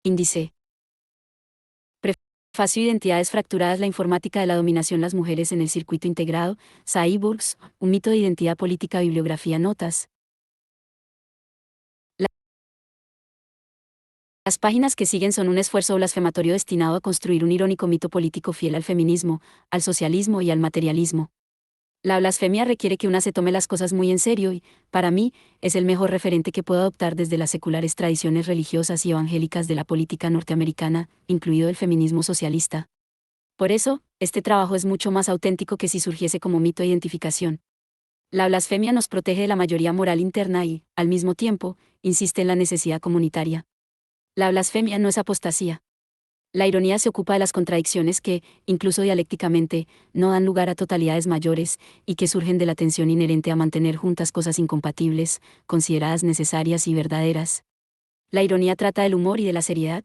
Índice. Prefacio Identidades fracturadas. La informática de la dominación. Las mujeres en el circuito integrado. Cyborgs, un mito de identidad política. Bibliografía. Notas. Las páginas que siguen son un esfuerzo blasfematorio destinado a construir un irónico mito político fiel al feminismo, al socialismo y al materialismo. La blasfemia requiere que una se tome las cosas muy en serio y, para mí, es el mejor referente que puedo adoptar desde las seculares tradiciones religiosas y evangélicas de la política norteamericana, incluido el feminismo socialista. Por eso, este trabajo es mucho más auténtico que si surgiese como mito de identificación. La blasfemia nos protege de la mayoría moral interna y, al mismo tiempo, insiste en la necesidad comunitaria. La blasfemia no es apostasía. La ironía se ocupa de las contradicciones que, incluso dialécticamente, no dan lugar a totalidades mayores, y que surgen de la tensión inherente a mantener juntas cosas incompatibles, consideradas necesarias y verdaderas. La ironía trata del humor y de la seriedad.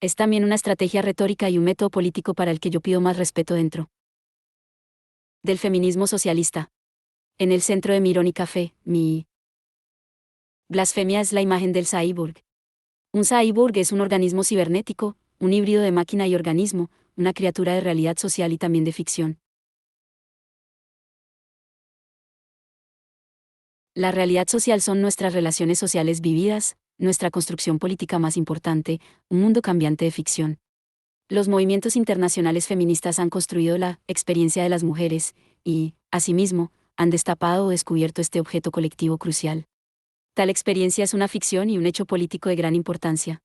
Es también una estrategia retórica y un método político para el que yo pido más respeto dentro del feminismo socialista. En el centro de mi irónica fe, mi blasfemia es la imagen del cyborg. Un cyborg es un organismo cibernético, un híbrido de máquina y organismo, una criatura de realidad social y también de ficción. La realidad social son nuestras relaciones sociales vividas, nuestra construcción política más importante, un mundo cambiante de ficción. Los movimientos internacionales feministas han construido la experiencia de las mujeres, y, asimismo, han destapado o descubierto este objeto colectivo crucial. Tal experiencia es una ficción y un hecho político de gran importancia.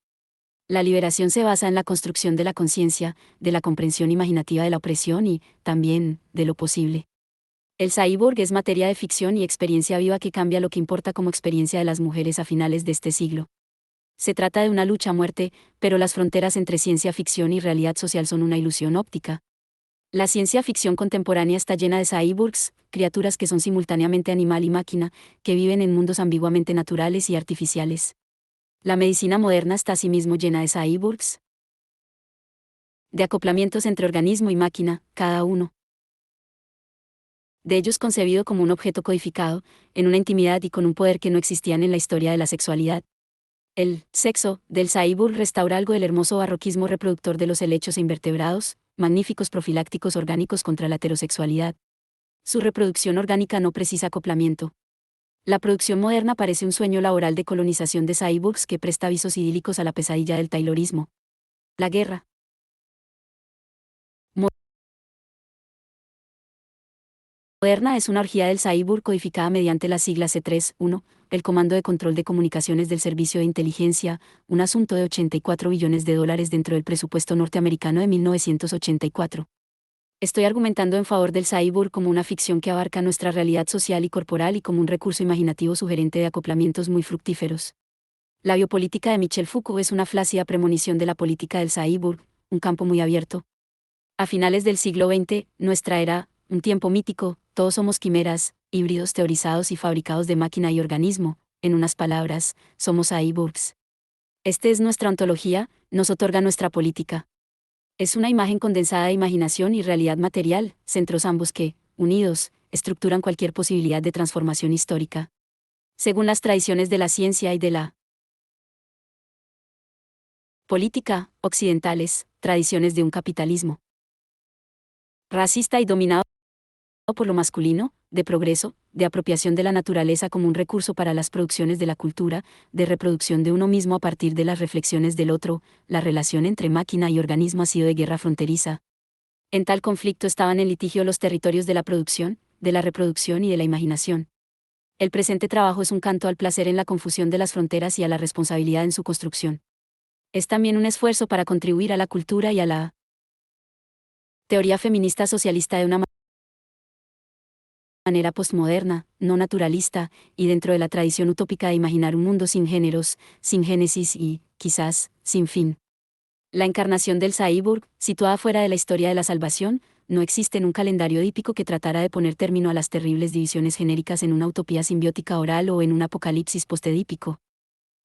La liberación se basa en la construcción de la conciencia, de la comprensión imaginativa de la opresión y, también, de lo posible. El cyborg es materia de ficción y experiencia viva que cambia lo que importa como experiencia de las mujeres a finales de este siglo. Se trata de una lucha a muerte, pero las fronteras entre ciencia ficción y realidad social son una ilusión óptica. La ciencia ficción contemporánea está llena de cyborgs, criaturas que son simultáneamente animal y máquina, que viven en mundos ambiguamente naturales y artificiales. La medicina moderna está asimismo llena de cyborgs, de acoplamientos entre organismo y máquina, cada uno de ellos concebido como un objeto codificado, en una intimidad y con un poder que no existían en la historia de la sexualidad. El sexo del cyborg restaura algo del hermoso barroquismo reproductor de los helechos e invertebrados, magníficos profilácticos orgánicos contra la heterosexualidad. Su reproducción orgánica no precisa acoplamiento. La producción moderna parece un sueño laboral de colonización de cyborgs que presta avisos idílicos a la pesadilla del taylorismo. La guerra moderna es una orgía del cyborg codificada mediante las siglas C3-1, el Comando de Control de Comunicaciones del Servicio de Inteligencia, un asunto de $84 billones dentro del presupuesto norteamericano de 1984. Estoy argumentando en favor del cyborg como una ficción que abarca nuestra realidad social y corporal y como un recurso imaginativo sugerente de acoplamientos muy fructíferos. La biopolítica de Michel Foucault es una flácida premonición de la política del cyborg, un campo muy abierto. A finales del siglo XX, nuestra era, un tiempo mítico, todos somos quimeras, híbridos teorizados y fabricados de máquina y organismo, en unas palabras, somos cyborgs. Este es nuestra ontología, nos otorga nuestra política. Es una imagen condensada de imaginación y realidad material, centros ambos que, unidos, estructuran cualquier posibilidad de transformación histórica. Según las tradiciones de la ciencia y de la política, occidentales, tradiciones de un capitalismo racista y dominado por lo masculino, de progreso, de apropiación de la naturaleza como un recurso para las producciones de la cultura, de reproducción de uno mismo a partir de las reflexiones del otro, la relación entre máquina y organismo ha sido de guerra fronteriza. En tal conflicto estaban en litigio los territorios de la producción, de la reproducción y de la imaginación. El presente trabajo es un canto al placer en la confusión de las fronteras y a la responsabilidad en su construcción. Es también un esfuerzo para contribuir a la cultura y a la teoría feminista socialista de una manera postmoderna, no naturalista, y dentro de la tradición utópica de imaginar un mundo sin géneros, sin génesis y, quizás, sin fin. La encarnación del cyborg, situada fuera de la historia de la salvación, no existe en un calendario dípico que tratara de poner término a las terribles divisiones genéricas en una utopía simbiótica oral o en un apocalipsis postedípico.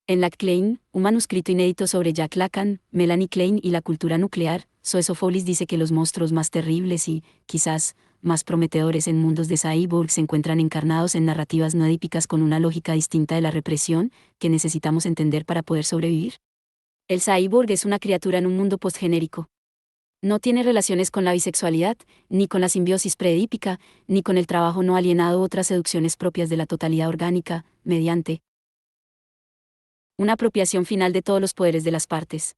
En Lac Klein, un manuscrito inédito sobre Jack Lacan, Melanie Klein y la cultura nuclear, Zoe Sofolis dice que los monstruos más terribles y, quizás, más prometedores en mundos de cyborg se encuentran encarnados en narrativas no edípicas con una lógica distinta de la represión, que necesitamos entender para poder sobrevivir. El cyborg es una criatura en un mundo postgenérico. No tiene relaciones con la bisexualidad, ni con la simbiosis preedípica, ni con el trabajo no alienado u otras seducciones propias de la totalidad orgánica, mediante una apropiación final de todos los poderes de las partes,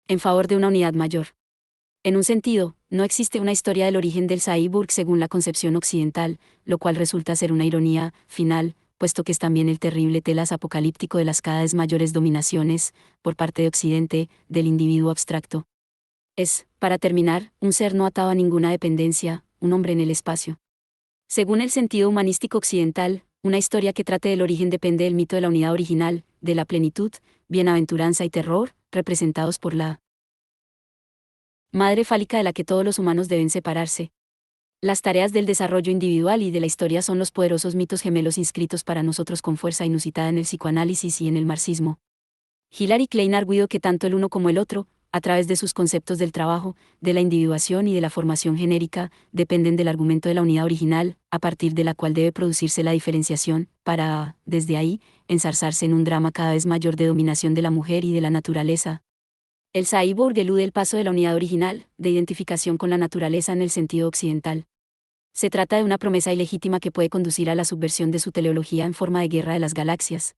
en favor de una unidad mayor. En un sentido, no existe una historia del origen del cyborg según la concepción occidental, lo cual resulta ser una ironía final, puesto que es también el terrible telas apocalíptico de las cada vez mayores dominaciones, por parte de Occidente, del individuo abstracto. Es, para terminar, un ser no atado a ninguna dependencia, un hombre en el espacio. Según el sentido humanístico occidental, una historia que trate del origen depende del mito de la unidad original, de la plenitud, bienaventuranza y terror, representados por la madre fálica de la que todos los humanos deben separarse. Las tareas del desarrollo individual y de la historia son los poderosos mitos gemelos inscritos para nosotros con fuerza inusitada en el psicoanálisis y en el marxismo. Hilary Klein arguyó que tanto el uno como el otro, a través de sus conceptos del trabajo, de la individuación y de la formación genérica, dependen del argumento de la unidad original, a partir de la cual debe producirse la diferenciación, para, desde ahí, enzarzarse en un drama cada vez mayor de dominación de la mujer y de la naturaleza. El cyborg elude el paso de la unidad original, de identificación con la naturaleza en el sentido occidental. Se trata de una promesa ilegítima que puede conducir a la subversión de su teleología en forma de guerra de las galaxias.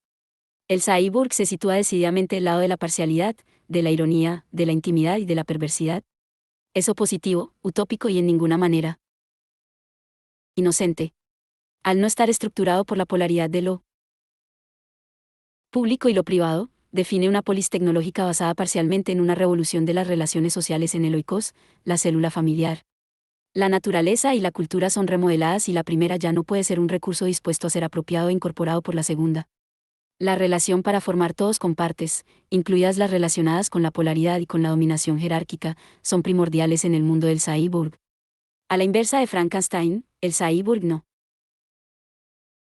El cyborg se sitúa decididamente del lado de la parcialidad, de la ironía, de la intimidad y de la perversidad. Es opositivo, utópico y en ninguna manera inocente. Al no estar estructurado por la polaridad de lo público y lo privado, define una polis tecnológica basada parcialmente en una revolución de las relaciones sociales en el oikos, la célula familiar. La naturaleza y la cultura son remodeladas y la primera ya no puede ser un recurso dispuesto a ser apropiado e incorporado por la segunda. La relación para formar todos con partes, incluidas las relacionadas con la polaridad y con la dominación jerárquica, son primordiales en el mundo del cyborg. A la inversa de Frankenstein, el cyborg no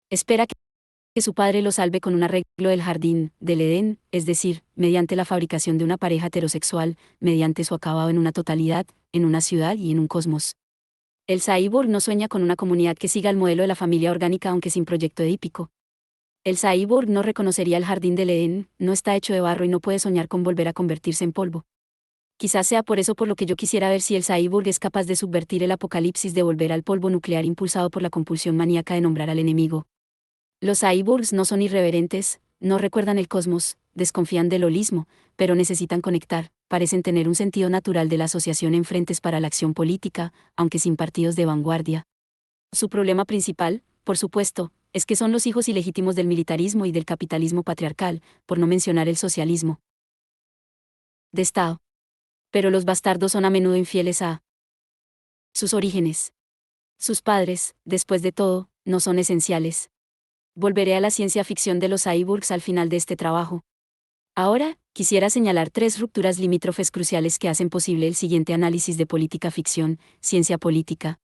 espera que su padre lo salve con un arreglo del jardín del Edén, es decir, mediante la fabricación de una pareja heterosexual, mediante su acabado en una totalidad, en una ciudad y en un cosmos. El cyborg no sueña con una comunidad que siga el modelo de la familia orgánica aunque sin proyecto edípico. El cyborg no reconocería el jardín del Edén, no está hecho de barro y no puede soñar con volver a convertirse en polvo. Quizás sea por eso por lo que yo quisiera ver si el cyborg es capaz de subvertir el apocalipsis de volver al polvo nuclear impulsado por la compulsión maníaca de nombrar al enemigo. Los cyborgs no son irreverentes, no recuerdan el cosmos, desconfían del holismo, pero necesitan conectar, parecen tener un sentido natural de la asociación en frentes para la acción política, aunque sin partidos de vanguardia. Su problema principal, por supuesto, es que son los hijos ilegítimos del militarismo y del capitalismo patriarcal, por no mencionar el socialismo de Estado. Pero los bastardos son a menudo infieles a sus orígenes. Sus padres, después de todo, no son esenciales. Volveré a la ciencia ficción de los cyborgs al final de este trabajo. Ahora, quisiera señalar 3 rupturas limítrofes cruciales que hacen posible el siguiente análisis de política ficción, ciencia política.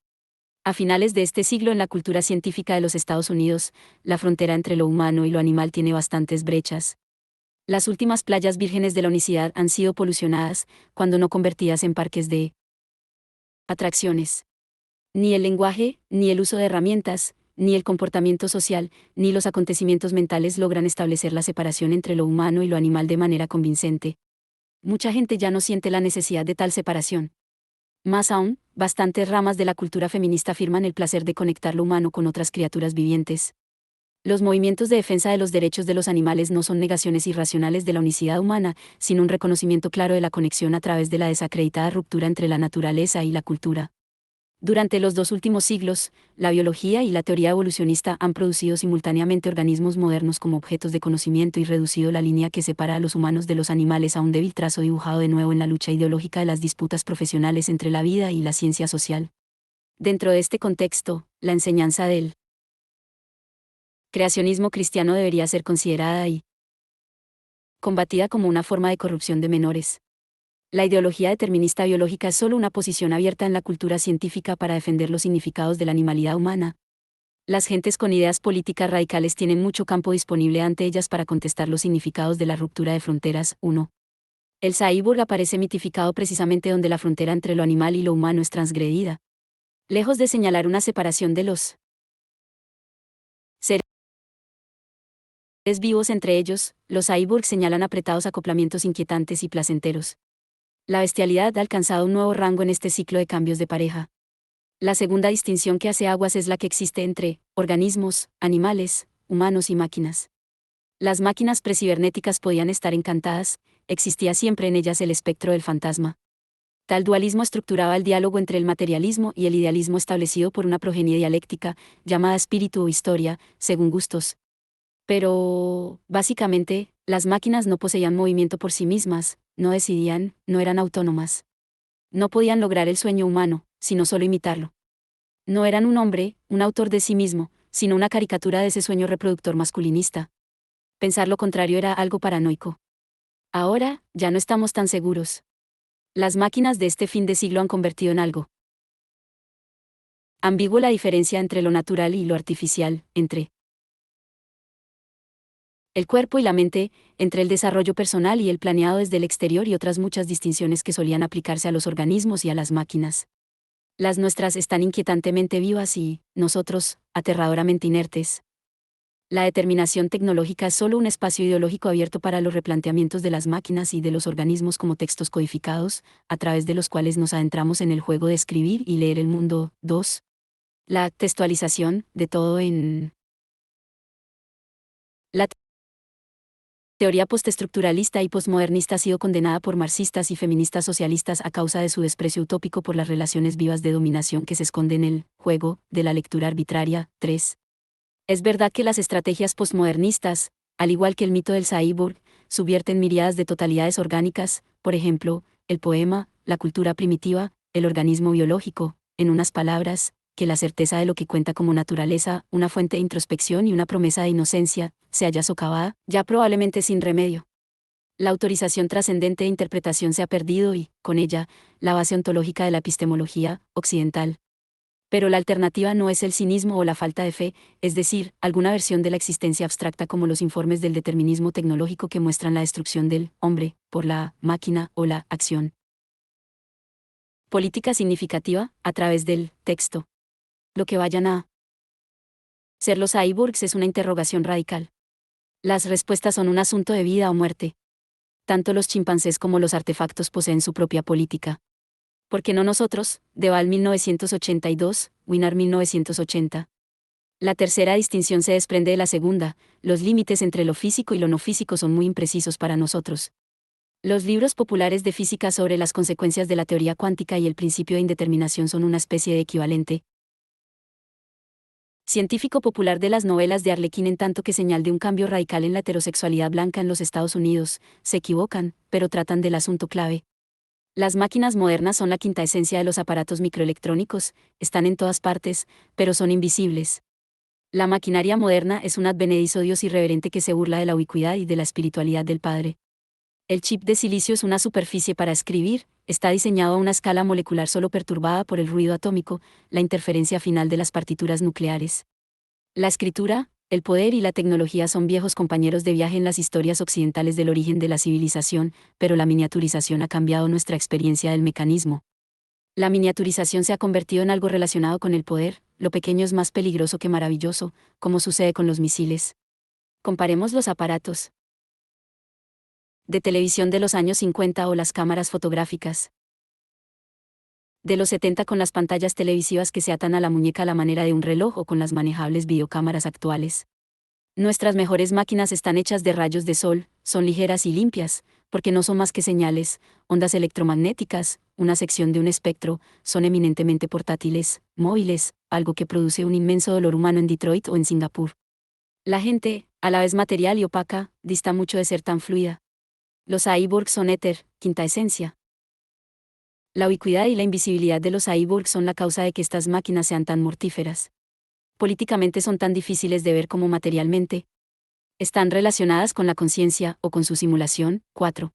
A finales de este siglo en la cultura científica de los Estados Unidos, la frontera entre lo humano y lo animal tiene bastantes brechas. Las últimas playas vírgenes de la unicidad han sido polucionadas, cuando no convertidas en parques de atracciones. Ni el lenguaje, ni el uso de herramientas, ni el comportamiento social, ni los acontecimientos mentales logran establecer la separación entre lo humano y lo animal de manera convincente. Mucha gente ya no siente la necesidad de tal separación. Más aún, bastantes ramas de la cultura feminista afirman el placer de conectar lo humano con otras criaturas vivientes. Los movimientos de defensa de los derechos de los animales no son negaciones irracionales de la unicidad humana, sino un reconocimiento claro de la conexión a través de la desacreditada ruptura entre la naturaleza y la cultura. Durante los 2 últimos siglos, la biología y la teoría evolucionista han producido simultáneamente organismos modernos como objetos de conocimiento y reducido la línea que separa a los humanos de los animales a un débil trazo dibujado de nuevo en la lucha ideológica de las disputas profesionales entre la vida y la ciencia social. Dentro de este contexto, la enseñanza del creacionismo cristiano debería ser considerada y combatida como una forma de corrupción de menores. La ideología determinista biológica es solo una posición abierta en la cultura científica para defender los significados de la animalidad humana. Las gentes con ideas políticas radicales tienen mucho campo disponible ante ellas para contestar los significados de la ruptura de fronteras. 1. El cyborg aparece mitificado precisamente donde la frontera entre lo animal y lo humano es transgredida. Lejos de señalar una separación de los Vivos entre ellos, los cyborgs señalan apretados acoplamientos inquietantes y placenteros. La bestialidad ha alcanzado un nuevo rango en este ciclo de cambios de pareja. La segunda distinción que hace aguas es la que existe entre organismos, animales, humanos y máquinas. Las máquinas precibernéticas podían estar encantadas, existía siempre en ellas el espectro del fantasma. Tal dualismo estructuraba el diálogo entre el materialismo y el idealismo establecido por una progenie dialéctica, llamada espíritu o historia, según gustos. Pero, básicamente, las máquinas no poseían movimiento por sí mismas, no decidían, no eran autónomas. No podían lograr el sueño humano, sino solo imitarlo. No eran un hombre, un autor de sí mismo, sino una caricatura de ese sueño reproductor masculinista. Pensar lo contrario era algo paranoico. Ahora, ya no estamos tan seguros. Las máquinas de este fin de siglo han convertido en algo ambiguo la diferencia entre lo natural y lo artificial, entre el cuerpo y la mente, entre el desarrollo personal y el planeado desde el exterior y otras muchas distinciones que solían aplicarse a los organismos y a las máquinas. Las nuestras están inquietantemente vivas y, nosotros, aterradoramente inertes. La determinación tecnológica es solo un espacio ideológico abierto para los replanteamientos de las máquinas y de los organismos como textos codificados, a través de los cuales nos adentramos en el juego de escribir y leer el mundo. 2. La textualización de todo en la teoría postestructuralista y postmodernista ha sido condenada por marxistas y feministas socialistas a causa de su desprecio utópico por las relaciones vivas de dominación que se esconden en el juego de la lectura arbitraria. 3. Es verdad que las estrategias postmodernistas, al igual que el mito del cyborg, subvierten miríadas de totalidades orgánicas, por ejemplo, el poema, la cultura primitiva, el organismo biológico, en unas palabras, que la certeza de lo que cuenta como naturaleza, una fuente de introspección y una promesa de inocencia, se halla socavada, ya probablemente sin remedio. La autorización trascendente de interpretación se ha perdido y, con ella, la base ontológica de la epistemología occidental. Pero la alternativa no es el cinismo o la falta de fe, es decir, alguna versión de la existencia abstracta como los informes del determinismo tecnológico que muestran la destrucción del hombre por la máquina o la acción política significativa a través del texto. Lo que vayan a ser los cyborgs es una interrogación radical. Las respuestas son un asunto de vida o muerte. Tanto los chimpancés como los artefactos poseen su propia política. ¿Por qué no nosotros? Deval 1982, Winar 1980. La tercera distinción se desprende de la segunda, los límites entre lo físico y lo no físico son muy imprecisos para nosotros. Los libros populares de física sobre las consecuencias de la teoría cuántica y el principio de indeterminación son una especie de equivalente científico popular de las novelas de Arlequín, en tanto que señal de un cambio radical en la heterosexualidad blanca en los Estados Unidos. Se equivocan, pero tratan del asunto clave. Las máquinas modernas son la quinta esencia de los aparatos microelectrónicos, están en todas partes, pero son invisibles. La maquinaria moderna es un advenedizo Dios irreverente que se burla de la ubicuidad y de la espiritualidad del Padre. El chip de silicio es una superficie para escribir, está diseñado a una escala molecular solo perturbada por el ruido atómico, la interferencia final de las partituras nucleares. La escritura, el poder y la tecnología son viejos compañeros de viaje en las historias occidentales del origen de la civilización, pero la miniaturización ha cambiado nuestra experiencia del mecanismo. La miniaturización se ha convertido en algo relacionado con el poder, lo pequeño es más peligroso que maravilloso, como sucede con los misiles. Comparemos los aparatos de televisión de los años 50 o las cámaras fotográficas de los 70 con las pantallas televisivas que se atan a la muñeca a la manera de un reloj o con las manejables videocámaras actuales. Nuestras mejores máquinas están hechas de rayos de sol, son ligeras y limpias, porque no son más que señales, ondas electromagnéticas, una sección de un espectro, son eminentemente portátiles, móviles, algo que produce un inmenso dolor humano en Detroit o en Singapur. La gente, a la vez material y opaca, dista mucho de ser tan fluida. Los cyborgs son éter, quinta esencia. La ubicuidad y la invisibilidad de los cyborgs son la causa de que estas máquinas sean tan mortíferas. Políticamente son tan difíciles de ver como materialmente. Están relacionadas con la conciencia o con su simulación. 4.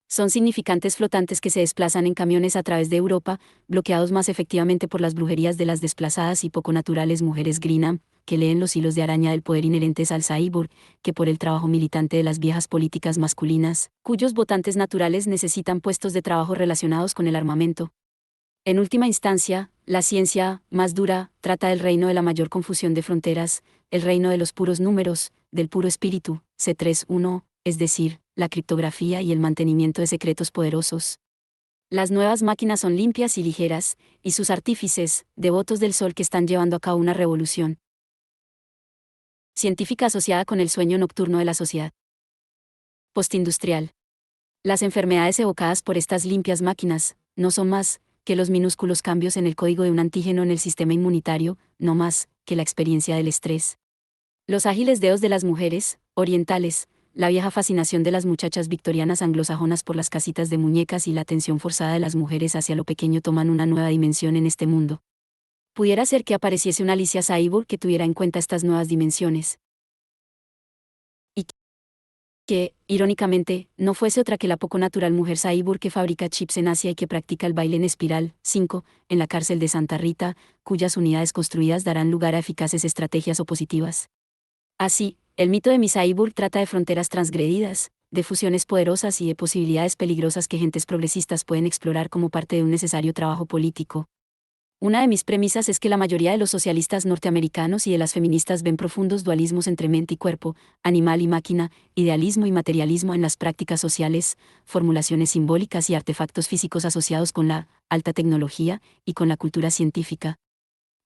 Son significantes flotantes que se desplazan en camiones a través de Europa, bloqueados más efectivamente por las brujerías de las desplazadas y poco naturales mujeres Greenham, que leen los hilos de araña del poder inherentes al cyborg, que por el trabajo militante de las viejas políticas masculinas, cuyos votantes naturales necesitan puestos de trabajo relacionados con el armamento. En última instancia, la ciencia, más dura, trata del reino de la mayor confusión de fronteras, el reino de los puros números, del puro espíritu, C3.1, es decir, la criptografía y el mantenimiento de secretos poderosos. Las nuevas máquinas son limpias y ligeras, y sus artífices, devotos del sol que están llevando a cabo una revolución científica asociada con el sueño nocturno de la sociedad postindustrial. Las enfermedades evocadas por estas limpias máquinas no son más que los minúsculos cambios en el código de un antígeno en el sistema inmunitario, no más que la experiencia del estrés. Los ágiles dedos de las mujeres orientales, la vieja fascinación de las muchachas victorianas anglosajonas por las casitas de muñecas y la atención forzada de las mujeres hacia lo pequeño toman una nueva dimensión en este mundo. Pudiera ser que apareciese una Alicia Cyborg que tuviera en cuenta estas nuevas dimensiones. Y que, irónicamente, no fuese otra que la poco natural mujer cyborg que fabrica chips en Asia y que practica el baile en espiral, 5, en la cárcel de Santa Rita, cuyas unidades construidas darán lugar a eficaces estrategias opositivas. Así, el mito de mi cyborg trata de fronteras transgredidas, de fusiones poderosas y de posibilidades peligrosas que gentes progresistas pueden explorar como parte de un necesario trabajo político. Una de mis premisas es que la mayoría de los socialistas norteamericanos y de las feministas ven profundos dualismos entre mente y cuerpo, animal y máquina, idealismo y materialismo en las prácticas sociales, formulaciones simbólicas y artefactos físicos asociados con la alta tecnología y con la cultura científica.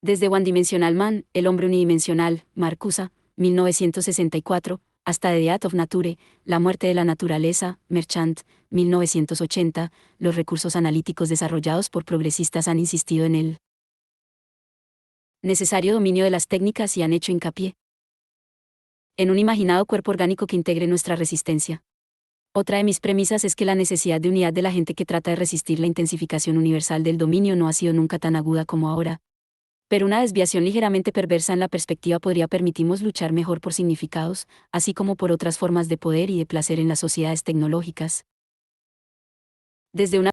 Desde One Dimensional Man, El hombre unidimensional, Marcuse, 1964, hasta The Death of Nature, La muerte de la naturaleza, Merchant, 1980, los recursos analíticos desarrollados por progresistas han insistido en el necesario dominio de las técnicas y han hecho hincapié en un imaginado cuerpo orgánico que integre nuestra resistencia. Otra de mis premisas es que la necesidad de unidad de la gente que trata de resistir la intensificación universal del dominio no ha sido nunca tan aguda como ahora. Pero una desviación ligeramente perversa en la perspectiva podría permitirnos luchar mejor por significados, así como por otras formas de poder y de placer en las sociedades tecnológicas. Desde una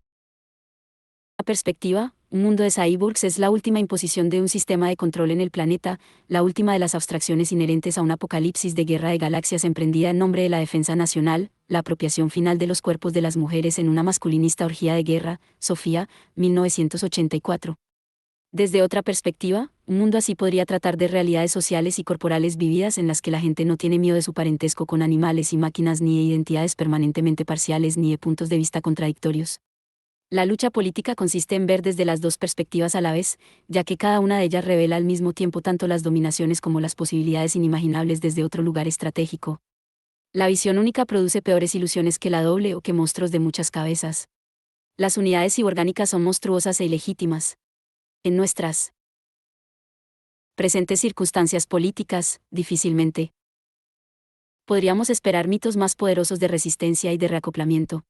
perspectiva, un mundo de cyborgs es la última imposición de un sistema de control en el planeta, la última de las abstracciones inherentes a un apocalipsis de guerra de galaxias emprendida en nombre de la defensa nacional, la apropiación final de los cuerpos de las mujeres en una masculinista orgía de guerra, Sofía, 1984. Desde otra perspectiva, un mundo así podría tratar de realidades sociales y corporales vividas en las que la gente no tiene miedo de su parentesco con animales y máquinas ni de identidades permanentemente parciales ni de puntos de vista contradictorios. La lucha política consiste en ver desde las dos perspectivas a la vez, ya que cada una de ellas revela al mismo tiempo tanto las dominaciones como las posibilidades inimaginables desde otro lugar estratégico. La visión única produce peores ilusiones que la doble o que monstruos de muchas cabezas. Las unidades ciborgánicas son monstruosas e ilegítimas. En nuestras presentes circunstancias políticas, difícilmente podríamos esperar mitos más poderosos de resistencia y de reacoplamiento.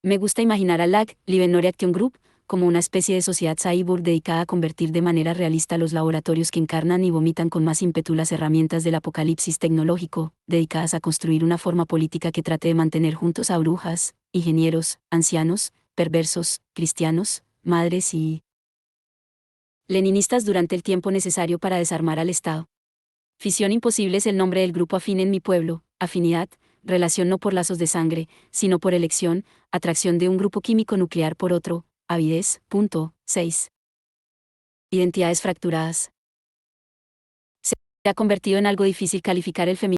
Me gusta imaginar a LAG, Live Minority Action Group, como una especie de sociedad cyborg dedicada a convertir de manera realista los laboratorios que encarnan y vomitan con más ímpetu las herramientas del apocalipsis tecnológico, dedicadas a construir una forma política que trate de mantener juntos a brujas, ingenieros, ancianos, perversos, cristianos, madres y leninistas durante el tiempo necesario para desarmar al Estado. Fisión imposible es el nombre del grupo afín en mi pueblo, afinidad, relación no por lazos de sangre, sino por elección, atracción de un grupo químico nuclear por otro, avidez. 6. Identidades fracturadas. Se ha convertido en algo difícil calificar el feminismo